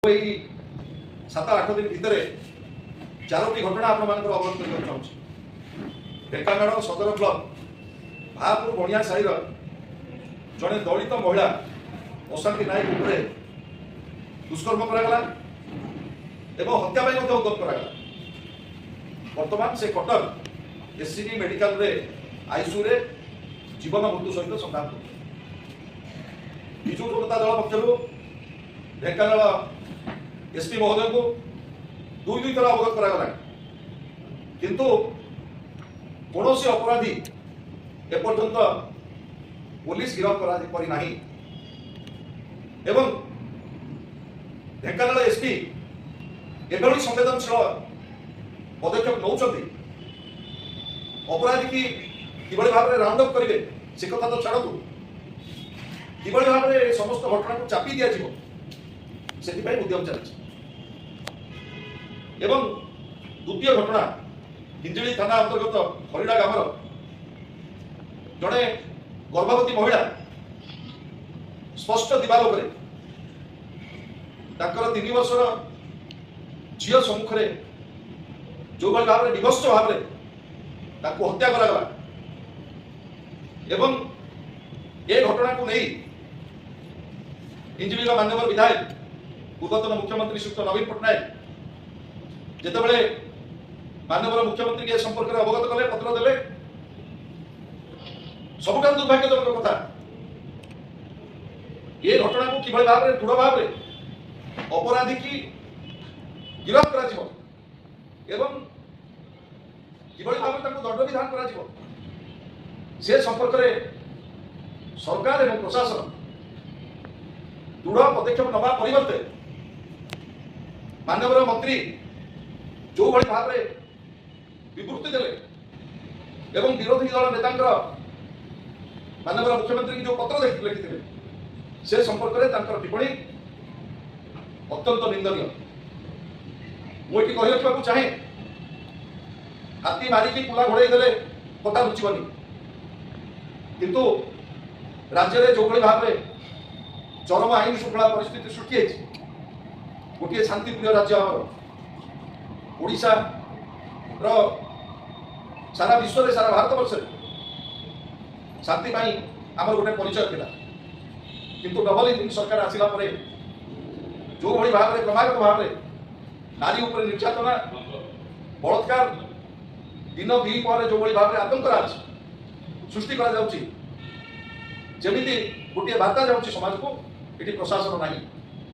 सात आठ दिन भितर चारोटी घटना आपण अवगत करने चाहूँगी। ढेंकानाल सदर ब्लॉक भापुर बणिया साहिर जड़े दलित महिला अशांति नायक उपरे दुष्कर्म करागला एवं हत्या उद्यम करागला। वर्तमान से कटक एससीडी मेडिकल रे आईसीयू रे जीवन मृत्यु सहित संग्राम कर विजु जनता दल पक्ष ढेंकानाल एसपी महोदय को दुई थर अवगत करागला किंतु कौन सी अपराधी एपर्यंत पुलिस गिरफ करना एवं ढेंकानाल एसपी एभली संवेदनशील पदक्षेप नौ अपराधी की किभली भाव में राउंड अप करेंगे से कथा तो छाड़ू किभली भाव में समस्त घटना को चापी दिया से उद्यम चलती एवं द्वितीय घटना हिंजिली थाना अंतर्गत खरीड़ा ग्रामर जड़े गर्भवती महिला स्पष्ट दिवालोक 3 वर्षर झील सम्मुख जो भाव में विभत्स भाव में हत्या करागला एवं ए घटना को नहीं हिंजिली माननीय विधायक पूर्वतन मुख्यमंत्री श्री नवीन पट्टनायक जितेबले माननीय मुख्यमंत्री के संपर्क में अवगत कले पत्र देले सबुठार दुर्भाग्यजनक कथा ये घटना को किभली भाव में दृढ़ भाव में अपराधी की गिरफ्त करा एवं किभली भाव में दंड विधान करा से संपर्क में सरकार एवं प्रशासन दृढ़ पदक्षेप नवा परिवर्ते माननीय मंत्री जो भाई भाव में विवृत्ति देले एवं विरोधी दल नेता माननीय मुख्यमंत्री की जो पत्र लिखिते से संपर्क में टिप्पणी अत्यंत निंदनीय। मुझे कही रखा चाहे हाथी मारिकी पुला घोड़े देले कथा रुचबनी किंतु राज्य में जो भाव में चरम आईन श्रृंखला परिस्थिति सृष्टि गोटे शांतिप्रिय राज्य ओडिशा सारा विश्व में सारा भारत वर्ष शांति आमर गोटे परिचय था किंतु डबल इंजिन सरकार आसला जो भाई भाव में क्रमागत भाव में नारी उपर निर्यातना बलात्कार दिन दी पर जो भाव में आतंक राज सृष्टि करा जाउची जेमिति गोटे बार्ता जाउची समाज को ये प्रशासन नहीं।